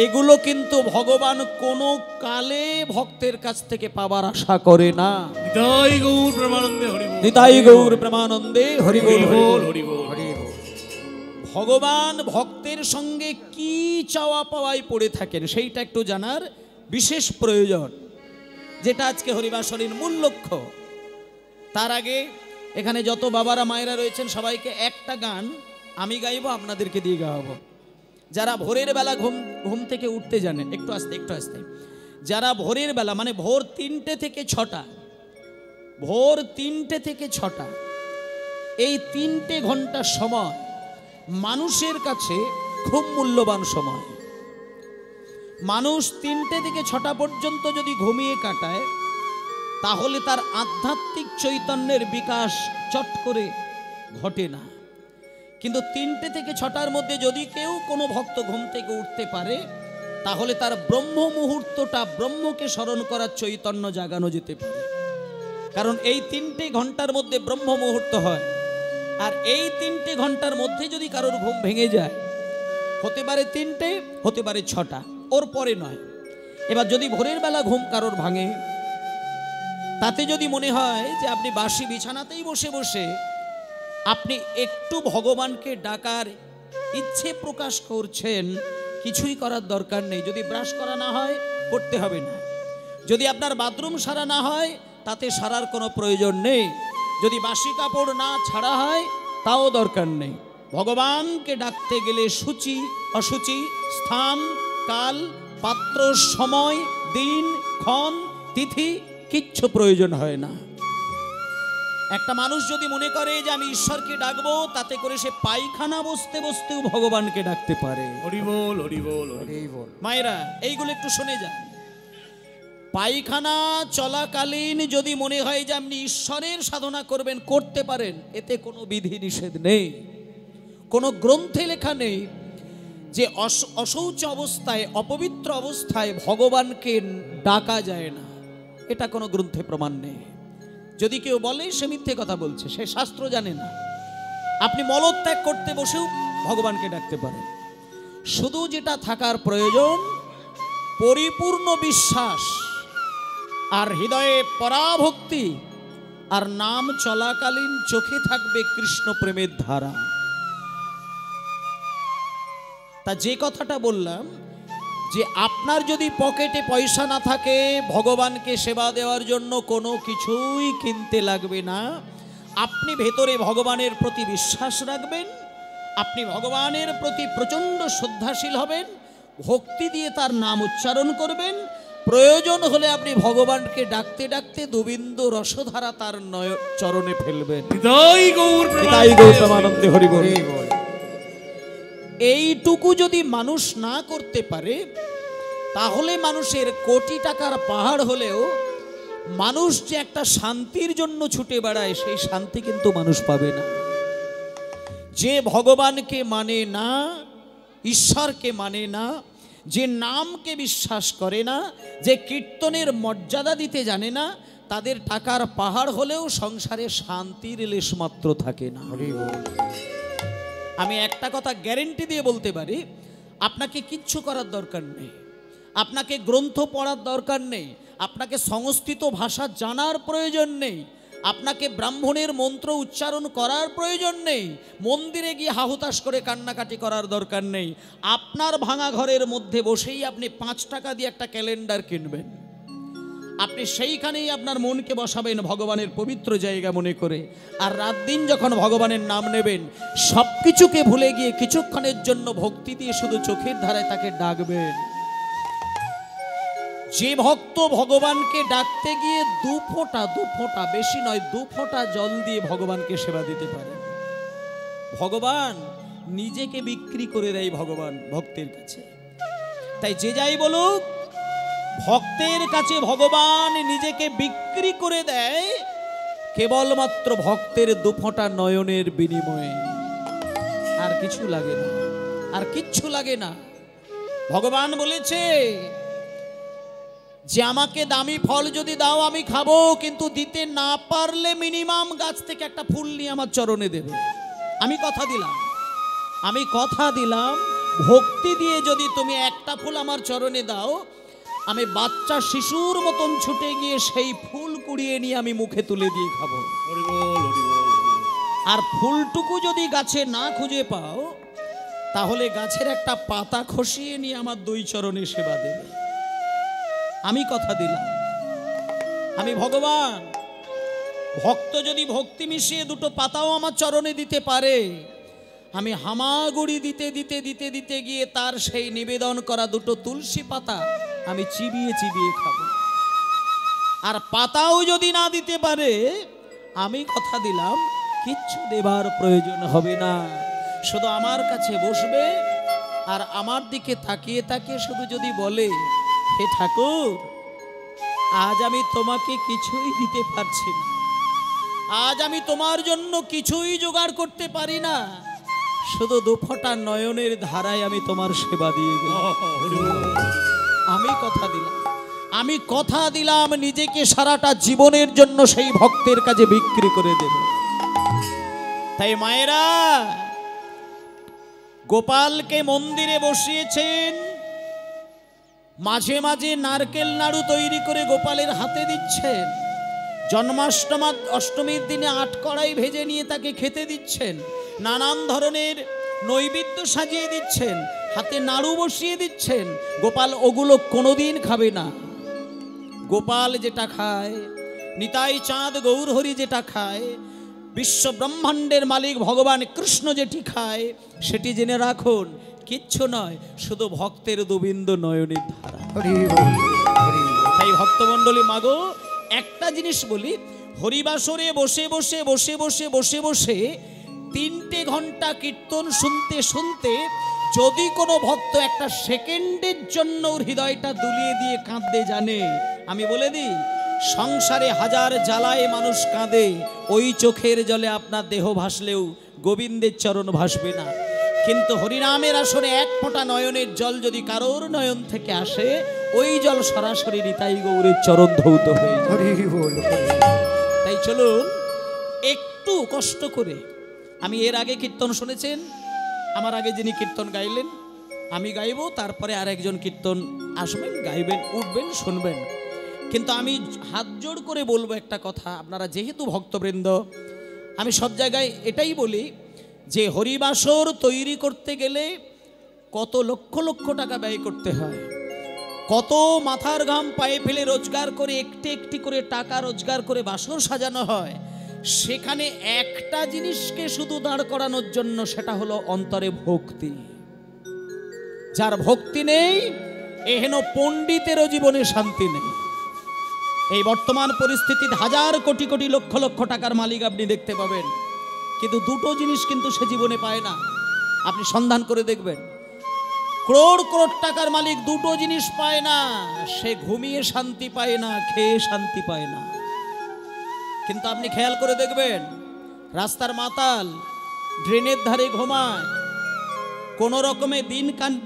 এগুলো কিন্তু ভগবান কোনো কালে ভক্তের কাছ থেকে পাবার আশা করে না। নিতাই গৌর প্রেমানন্দে হরি বল। নিতাই গৌর প্রেমানন্দে হরি বল, হরি বল, হরি বল। ভগবান ভক্তের সঙ্গে কি চাওয়া পাওয়ায় পড়ে থাকেন, সেইটা একটু জানার বিশেষ প্রয়োজন, যেটা আজকে হরিবাসরের মূল লক্ষ্য। তার আগে এখানে যত বাবারা মায়েরা রয়েছেন সবাইকে একটা গান আমি গাইবো, আপনাদেরকে দিয়ে গাওয়াবো। যারা ভোরের বেলা ঘুম থেকে উঠতে জানেন, একটু আস্তে একটু আস্তে, যারা ভোরের বেলা মানে ভোর 3টে থেকে 6টা, ভোর 3টে থেকে 6টা, এই 3টে ঘন্টার সময় মানুষের কাছে খুব মূল্যবান সময়। মানুষ 3টে থেকে 6টা পর্যন্ত যদি ঘুমিয়ে কাটায় তাহলে তার আধ্যাত্মিক চৈতন্যের বিকাশ চট করে ঘটে না। কিন্তু 3টে থেকে 6টার মধ্যে যদি কেউ কোনো ভক্ত ঘুম থেকে উঠতে পারে তাহলে তার ব্রহ্ম মুহূর্তটা ব্রহ্মকে স্মরণ করার চৈতন্য জাগানো যেতে পারে। কারণ এই 3টে ঘন্টার মধ্যে ব্রহ্ম মুহূর্ত হয়। আর এই 3টে ঘন্টার মধ্যে যদি কারোর ঘুম ভেঙে যায়, হতে পারে 3টে, হতে পারে 6টা, ওর পরে নয়। এবার যদি ভোরের বেলা ঘুম কারোর ভাঙে, তাতে যদি মনে হয় যে আপনি বাসি বিছানাতেই বসে বসে আপনি একটু ভগবানকে ডাকার ইচ্ছে প্রকাশ করছেন, কিছুই করার দরকার নেই। যদি ব্রাশ করা না হয় করতে হবে না, যদি আপনার বাথরুম সারা না হয় তাতে সারার কোনো প্রয়োজন নেই, যদি বাসি কাপড় না ছাড়া হয় তাও দরকার নেই। ভগবানকে ডাকতে গেলে সূচি অসুচি, স্থান কাল পাত্র সময় দিন ক্ষণ তিথি কিচ্ছু প্রয়োজন হয় না। একটা মানুষ যদি মনে করে যে আমি ঈশ্বরকে ডাকবো, তাতে করে সে পায়খানা বসতে বসতেও ভগবানকে ডাকতে পারে। হরি বল, হরি বল, এই বল। মায়েরা এইগুলো একটু শুনে যান। পায়খানা চলাকালীন যদি মনে হয় যে আপনি ঈশ্বরের সাধনা করবেন, করতে পারেন, এতে কোনো বিধি নিষেধ নেই, কোনো গ্রন্থে লেখা নেই যে অশৌচ অবস্থায় অপবিত্র অবস্থায় ভগবানকে ডাকা যায় না, এটা কোনো গ্রন্থে প্রমাণ নেই। যদি কেউ বলে সে মিথ্যে কথা বলছে, সে শাস্ত্র জানে না। আপনি মলত্যাগ করতে বসেও ভগবানকে ডাকতে পারেন। শুধু যেটা থাকার প্রয়োজন পরিপূর্ণ বিশ্বাস আর হৃদয়ে পরাভক্তি, আর নাম চলাকালীন চোখে থাকবে কৃষ্ণ প্রেমের ধারা। তা যে কথাটা বললাম যে আপনার যদি পকেটে পয়সা না থাকে, ভগবানকে সেবা দেওয়ার জন্য কোনো কিছুই কিনতে লাগবে না। আপনি ভেতরে ভগবানের প্রতি বিশ্বাস রাখবেন, আপনি ভগবানের প্রতি প্রচণ্ড শ্রদ্ধাশীল হবেন, ভক্তি দিয়ে তার নাম উচ্চারণ করবেন। প্রয়োজন হলে আপনি ভগবানকে ডাকতে ডাকতে দুবিন্দু রসধারা তার চরণে ফেলবেন। হৃদয় গৌর হৃদয় গৌর প্রেমানন্দে হরি বল। এই বল। এইটুকু যদি মানুষ না করতে পারে, তাহলে মানুষের কোটি টাকার পাহাড় হলেও মানুষ যে একটা শান্তির জন্য ছুটে বেড়ায়, সেই শান্তি কিন্তু মানুষ পাবে না। যে ভগবানকে মানে না, ঈশ্বরকে মানে না, যে নামকে বিশ্বাস করে না, যে কীর্তনের মর্যাদা দিতে জানে না, তাদের টাকার পাহাড় হলেও সংসারে শান্তির লেশমাত্র থাকে না। আমি একটা কথা গ্যারেন্টি দিয়ে বলতে পারি, আপনাকে কিচ্ছু করার দরকার নেই, আপনাকে গ্রন্থ পড়ার দরকার নেই, আপনাকে সংস্কৃত ভাষা জানার প্রয়োজন নেই, আপনাকে ব্রাহ্মণের মন্ত্র উচ্চারণ করার প্রয়োজন নেই, মন্দিরে গিয়ে হাহুতাশ করে কান্নাকাটি করার দরকার নেই। আপনার ভাঙা ঘরের মধ্যে বসেই আপনি 5 টাকা দিয়ে একটা ক্যালেন্ডার কিনবেন, আপনি সেইখানেই আপনার মনকে বসাবেন ভগবানের পবিত্র জায়গা মনে করে। আর রাত দিন যখন ভগবানের নাম নেবেন, সব কিছুকে ভুলে গিয়ে কিছুক্ষণের জন্য ভক্তি দিয়ে শুধু চোখের ধারায় তাকে ডাকবেন। যে ভক্ত ভগবানকে ডাকতে গিয়ে দু ফোঁটা বেশি নয় 2 ফোঁটা জল দিয়ে ভগবানকে সেবা দিতে পারে, ভগবান নিজেকে বিক্রি করে দেয় ভগবান ভক্তের কাছে। তাই যে যাই বলুক, ভক্তের কাছে ভগবান নিজেকে বিক্রি করে দেয় কেবলমাত্র ভক্তের 2 ফোঁটা নয়নের বিনিময়ে। আর কিছু লাগে না, আর কিচ্ছু লাগে না। ভগবান বলেছে যে আমাকে দামি ফল যদি দাও আমি খাবো, কিন্তু দিতে না পারলে মিনিমাম গাছ থেকে একটা ফুল নিয়ে আমার চরণে দেবে। আমি কথা দিলাম ভক্তি দিয়ে যদি তুমি একটা ফুল আমার চরণে দাও, আমি বাচ্চা শিশুর মতন ছুটে গিয়ে সেই ফুল কুড়িয়ে নিয়ে আমি মুখে তুলে দিয়ে খাবো। হরি বল, হরি বল। আর ফুলটুকু যদি গাছে না খুঁজে পাও, তাহলে গাছের একটা পাতা খসিয়ে নিয়ে আমার 2 চরণে সেবা দেবে। আমি কথা দিলাম, আমি ভগবান। ভক্ত যদি ভক্তি মিশিয়ে 2টো পাতাও আমার চরণে দিতে পারে, আমি হামাগুড়ি দিতে দিতে দিতে দিতে গিয়ে তার সেই নিবেদন করা 2টো তুলসী পাতা আমি চিবিয়ে চিবিয়ে খাবো। আর পাতাও যদি না দিতে পারে, আমি কথা দিলাম কিচ্ছু দেবার প্রয়োজন হবে না। শুধু আমার কাছে বসবে, আর আমার দিকে তাকিয়ে তাকিয়ে শুধু যদি বলে, হে ঠাকুর, আজ আমি তোমাকে কিছুই দিতে পারছি না, আজ আমি তোমার জন্য কিছুই জোগাড় করতে পারি না, শুধু দুফোঁটা নয়নের ধারায় আমি তোমার সেবা দিয়ে গেলাম। আমি কথা দিলাম নিজেকে সারাটা জীবনের জন্য সেই ভক্তের কাছে বিক্রি করে দেব। তাই মায়েরা গোপালকে মন্দিরে বসিয়েছেন, মাঝে মাঝে নারকেল নাড়ু তৈরি করে গোপালের হাতে দিচ্ছেন, অষ্টমীর দিনে 8 কড়াই ভেজে নিয়ে তাকে খেতে দিচ্ছেন, নানান ধরনের নৈবেদ্য সাজিয়ে দিচ্ছেন, হাতে নাড়ু বসিয়ে দিচ্ছেন। গোপাল ওগুলো কোনোদিন খাবে না। গোপাল যেটা খায়, নিতাই চাঁদ গৌরহরি যেটা খায়, বিশ্ব ব্রহ্মাণ্ডের মালিক ভগবান কৃষ্ণ যেটি খায়, সেটি জেনে রাখুন, কিচ্ছু নয়, শুধু ভক্তের দুবিন্দু নয়নের ধারা। তাই ভক্তমণ্ডলী মাগো, একটা জিনিস বলি, হরিবাসরে বসে বসে বসে বসে বসে বসে 3টে ঘন্টা কীর্তন শুনতে শুনতে যদি কোনো ভক্ত একটা সেকেন্ডের জন্য হৃদয়টা দুলিয়ে দিয়ে কাঁদতে জানে, আমি বলে দিই, সংসারে হাজার জ্বালায় মানুষ কাঁদে, ওই চোখের জলে আপনার দেহ ভাসলেও গোবিন্দের চরণ ভাসবে না। কিন্তু হরিনামের আসরে 1 ফোঁটা নয়নের জল যদি কারোর নয়ন থেকে আসে, ওই জল সরাসরি নিতাই গৌরের চরণ ধৌত হয়ে যায়। তাই চলুন একটু কষ্ট করে, আমি এর আগে কীর্তন শুনেছেন, আমার আগে যিনি কীর্তন গাইলেন, আমি গাইব, তারপরে আরেকজন কীর্তন আসবেন, গাইবেন, উঠবেন, শুনবেন। কিন্তু আমি হাত জোড় করে বলবো একটা কথা, আপনারা যেহেতু ভক্তবৃন্দ, আমি সব জায়গায় এটাই বলি যে হরিবাসর তৈরি করতে গেলে কত লক্ষ লক্ষ টাকা ব্যয় করতে হয়, কত মাথার ঘাম পায়ে ফেলে রোজগার করে একটি একটি করে টাকা রোজগার করে বাসর সাজানো হয়। সেখানে একটা জিনিসকে শুধু দাঁড় করানোর জন্য, সেটা হলো অন্তরে ভক্তি। যার ভক্তি নেই, এহেন পণ্ডিতেরও জীবনে শান্তি নেই। এই বর্তমান পরিস্থিতিতে হাজার কোটি কোটি লক্ষ লক্ষ টাকার মালিক আপনি দেখতে পাবেন, কিন্তু দুটো জিনিস কিন্তু সে জীবনে পায় না। আপনি সন্ধান করে দেখবেন, করোড় করোড় টাকার মালিক দুটো জিনিস পায় না, সে ঘুমিয়ে শান্তি পায় না, খেয়ে শান্তি পায় না। কিন্তু আপনি খেয়াল করে দেখবেন, রাস্তার মাতাল ড্রেনের ধারে ঘুমায়, কোনো রকমে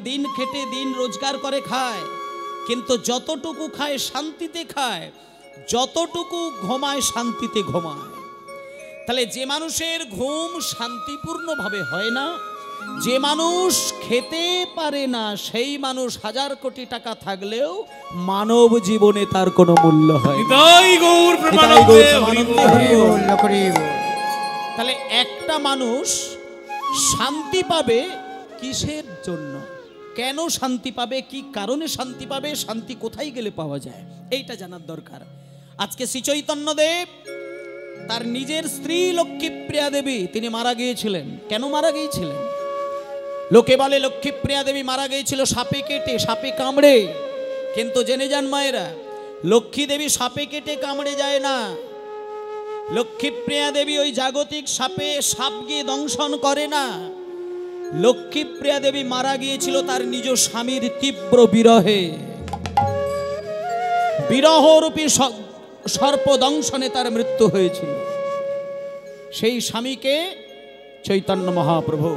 দিন খেটে দিন রোজগার করে খায়, কিন্তু যতটুকু খায় শান্তিতে খায়, যতটুকু ঘুমায় শান্তিতে ঘুমায়। তাহলে যে মানুষের ঘুম শান্তিপূর্ণভাবে হয় না, যে মানুষ খেতে পারে না, সেই মানুষ হাজার কোটি টাকা থাকলেও মানব জীবনে তার কোনো মূল্য হয় না। তাহলে একটা মানুষ শান্তি পাবে কিসের জন্য, কেন শান্তি পাবে, কি কারণে শান্তি পাবে, শান্তি কোথায় গেলে পাওয়া যায়, এইটা জানার দরকার। আজকে শ্রী চৈতন্যদেব তার নিজের স্ত্রী লক্ষ্মীপ্রিয়া দেবী, তিনি মারা গিয়েছিলেন। কেন মারা গিয়েছিলেন? লোকে বলে লক্ষ্মীপ্রিয়া দেবী মারা গিয়েছিল সাপে কেটে, সাপে কামড়ে, কিন্তু জেনে যান মায়েরা, লক্ষ্মী দেবী সাপে কেটে কামড়ে যায় না। লক্ষ্মীপ্রিয়া দেবী ওই জাগতিক সাপ গিয়ে দংশন করে না। লক্ষ্মীপ্রিয়া দেবী মারা গিয়েছিল তার নিজ স্বামীর তীব্র বিরহে, বিরহরূপী সর্প দংশনে তার মৃত্যু হয়েছিল। সেই স্বামীকে চৈতন্য মহাপ্রভু,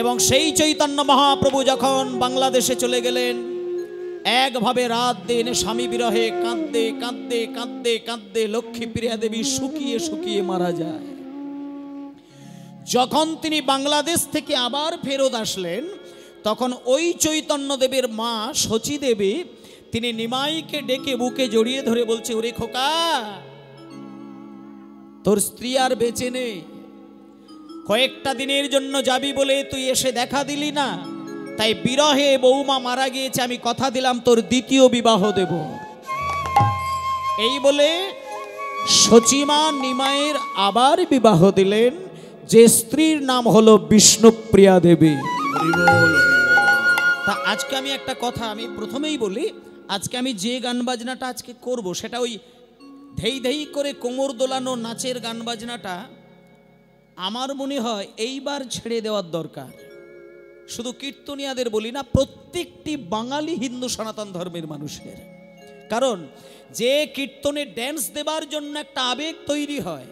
এবং সেই চৈতন্য মহাপ্রভু যখন বাংলাদেশে চলে গেলেন, একভাবে রাত দিন স্বামী বিরহে কাঁদতে কাঁদতে কাঁদতে কাঁদতে লক্ষ্মীপ্রিয়া দেবী শুকিয়ে শুকিয়ে মারা যায়। যখন তিনি বাংলাদেশ থেকে আবার ফেরত আসলেন, তখন ওই চৈতন্য দেবের মা শচী দেবী, তিনি নিমাইকে ডেকে বুকে জড়িয়ে ধরে বলছে, ওরে খোকা, তোর স্ত্রী আর বেঁচে নেই, কয়েকটা দিনের জন্য যাবি বলে তুই এসে দেখা দিলি না, তাই বিরহে বৌমা মারা গিয়েছে, আমি কথা দিলাম তোর দ্বিতীয় বিবাহ দেব। এই বলে শচীমা নিমাইয়ের আবার বিবাহ দিলেন, যে স্ত্রীর নাম হলো বিষ্ণুপ্রিয়া দেবী। তা আজকে আমি একটা কথা আমি প্রথমেই বলি, আজকে আমি যে গান বাজনাটা আজকে করব, সেটা ওই ধেই ধেই করে কোমর দোলানো নাচের গান বাজনাটা আমার মনে হয় এইবার ছেড়ে দেওয়ার দরকার। শুধু কীর্তনিয়াদের বলি না, প্রত্যেকটি বাঙালি হিন্দু সনাতন ধর্মের মানুষের। কারণ যে কীর্তনে ড্যান্স দেবার জন্য একটা আবেগ তৈরি হয়,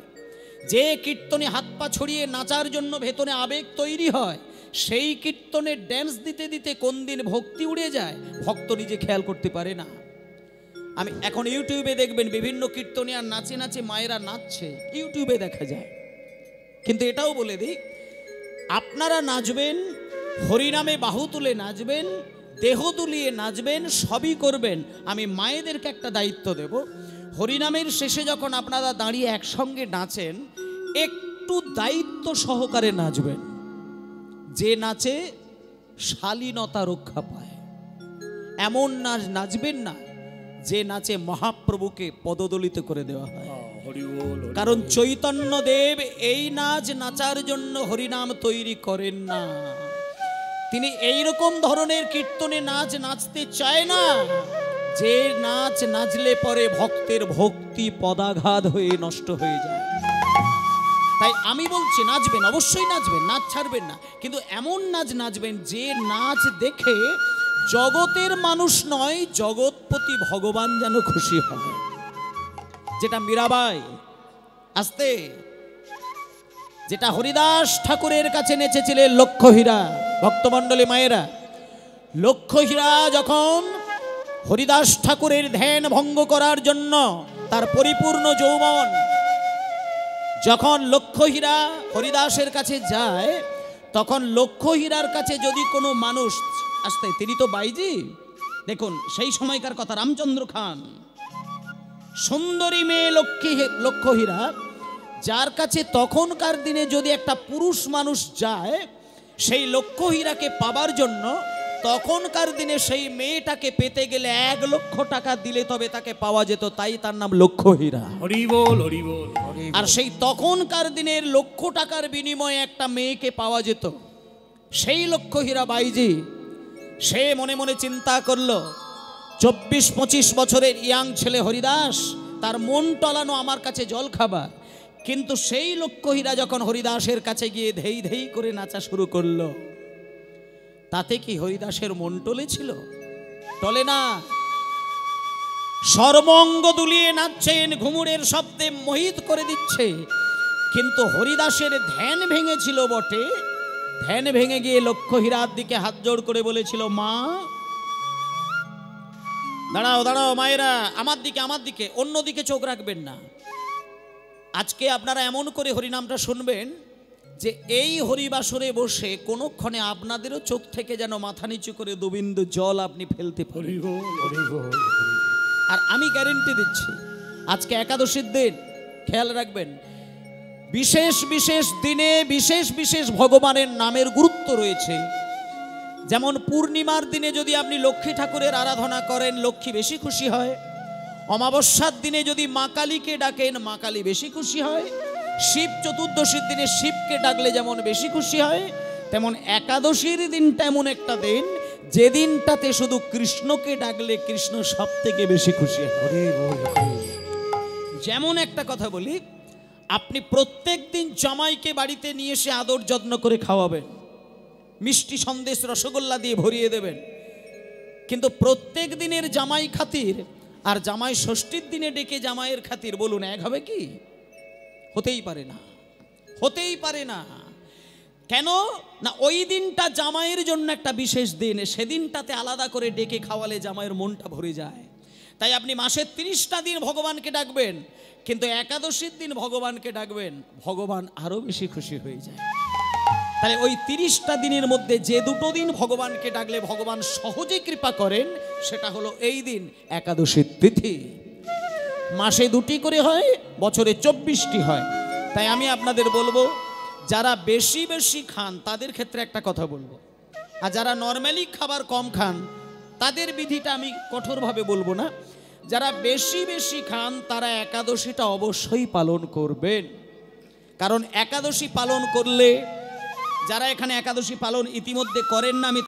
যে কীর্তনে হাত পা ছড়িয়ে নাচার জন্য ভেতরে আবেগ তৈরি হয়, সেই কীর্তনে ড্যান্স দিতে দিতে কোন দিন ভক্তি উড়ে যায় ভক্ত নিজে খেয়াল করতে পারে না। আমি এখন ইউটিউবে দেখবেন বিভিন্ন কীর্তনিয়ার নাচে নাচে মায়েরা নাচছে, ইউটিউবে দেখা যায়। কিন্তু এটাও বলে দিই, আপনারা নাচবেন, হরিনামে বাহু তুলে নাচবেন, দেহ তুলিয়ে নাচবেন, সবই করবেন। আমি মায়েদেরকে একটা দায়িত্ব দেব, হরিনামের শেষে যখন আপনারা দাঁড়িয়ে একসঙ্গে নাচেন, একটু দায়িত্ব সহকারে নাচবেন। যে নাচে শালীনতা রক্ষা পায় এমন নাচ নাচবেন না যে নাচে মহাপ্রভুকে পদদলিত করে দেওয়া হয়। হরি বল, হরি কারণ চৈতন্যদেব এই নাচ নাচার জন্য হরিনাম তৈরি করেন না। তিনি এইরকম ধরনের কীর্তনে নাচ নাচতে চায় না যে নাচ নাচলে পরে ভক্তের ভক্তি পদাঘাত হয়ে নষ্ট হয়ে যায়। তাই আমি বলছি নাচবেন, অবশ্যই নাচবেন, নাচ ছাড়বেন না, কিন্তু এমন নাচ নাচবেন যে নাচ দেখে জগতের মানুষ নয়, জগৎপতি ভগবান যেন খুশি হয়। যেটা মীরাবাই আস্তে, যেটা হরিদাস ঠাকুরের কাছে নেচেছিলেন লক্ষ্যহীরা। ভক্তমণ্ডলী মায়েরা, লক্ষ্যহীরা যখন হরিদাস ঠাকুরের ধ্যান ভঙ্গ করার জন্য তার পরিপূর্ণ যৌবন, যখন লক্ষ্যহীরা হরিদাসের কাছে যায়, তখন লক্ষ্যহীরার কাছে যদি কোনো মানুষ আসতে, তিনি তো বাইজি, দেখুন সেই সময়কার কথা, রামচন্দ্র খান, সুন্দরী মেয়ে লক্ষ্যহীরা, যার কাছে তখনকার দিনে যদি একটা পুরুষ মানুষ যায়, সেই লক্ষ্যহীরাকে পাবার জন্য তখনকার দিনে সেই মেয়েটাকে পেতে গেলে 1 লক্ষ টাকা দিলে তবে তাকে পাওয়া যেত, তাই তার নাম লক্ষ্যহীরা। হরি বল, হরি বল। আর সেই তখনকার দিনের লক্ষ টাকার বিনিময়ে একটা মেয়েকে পাওয়া যেত, সেই লক্ষ্যহীরা বাইজি। সে মনে মনে চিন্তা করলো, 24-25 বছরের ইয়াং ছেলে হরিদাস, তার মন টলানো আমার কাছে জল খাবার। কিন্তু সেই লক্ষ্যহীরা যখন হরিদাসের কাছে গিয়ে ধেই ধেই করে নাচা শুরু করলো, তাতে কি হরিদাসের মন টলেছিল? টলে না। সর্বঙ্গ দুলিয়ে নাচছেন, ঘুঙুরের শব্দে মোহিত করে দিচ্ছে, কিন্তু হরিদাসের ধ্যান ভেঙেছিল বটে। ধ্যান ভেঙে গিয়ে লক্ষ্যহীরার দিকে হাত জোড় করে বলেছিল, মা দাঁড়াও দাঁড়াও, মায়েরা আমার দিকে, আমার দিকে, অন্য দিকে চোখ রাখবেন না। আজকে আপনারা এমন করে হরিনামটা শুনবেন যে এই হরিবাসরে বসে কোনক্ষণে আপনাদেরও চোখ থেকে যেন মাথা নিচু করে 2 বিন্দু জল আপনি ফেলতে পারেন। আর আমি গ্যারেন্টি দিচ্ছি, আজকে একাদশীর দিন, খেয়াল রাখবেন, বিশেষ বিশেষ দিনে বিশেষ বিশেষ ভগবানের নামের গুরুত্ব রয়েছে। যেমন পূর্ণিমার দিনে যদি আপনি লক্ষ্মী ঠাকুরের আরাধনা করেন, লক্ষ্মী বেশি খুশি হয়। অমাবস্যার দিনে যদি মা কালীকে ডাকেন, মা কালী বেশি খুশি হয়। শিব চতুর্দশীর দিনে শিবকে ডাকলে যেমন বেশি খুশি হয়, তেমন একাদশীর দিনটা এমন একটা দিন যে দিনটাতে শুধু কৃষ্ণকে ডাকলে কৃষ্ণ সব থেকে বেশি খুশি হয়। যেমন একটা কথা বলি, আপনি প্রত্যেক দিন জামাইকে বাড়িতে নিয়ে এসে আদর যত্ন করে খাওয়াবেন, মিষ্টি সন্দেশ রসগোল্লা দিয়ে ভরিয়ে দেবেন, কিন্তু প্রত্যেক দিনের জামাই খাতির আর জামাই ষষ্ঠীর দিনে ডেকে জামাইয়ের খাতির, বলুন এক হবে কি? হতেই পারে না, হতেই পারে না। কেন না, ওই দিনটা জামাইয়ের জন্য একটা বিশেষ দিন, সেদিনটাতে আলাদা করে ডেকে খাওয়ালে জামাইয়ের মনটা ভরে যায়। তাই আপনি মাসের 30টা দিন ভগবানকে ডাকবেন, কিন্তু একাদশীর দিন ভগবানকে ডাকবেন, ভগবান আরো বেশি খুশি হয়ে যায়। তাহলে ওই 30টা দিনের মধ্যে যে 2টো দিন ভগবানকে ডাকলে ভগবান সহজেই কৃপা করেন, সেটা হলো এই দিন একাদশীর তিথি। মাসে 2টি করে হয়, বছরে 24টি হয়। তাই আমি আপনাদের বলবো, যারা বেশি বেশি খান তাদের ক্ষেত্রে একটা কথা বলবো, আর যারা নর্মালি খাবার কম খান তাদের বিধিটা আমি কঠোরভাবে বলবো না। যারা বেশি বেশি খান তারা একাদশীটা অবশ্যই পালন করবেন। কারণ একাদশী পালন করলে, যারা এখানে একাদশী পালন ইতিমধ্যে করেন না, আমি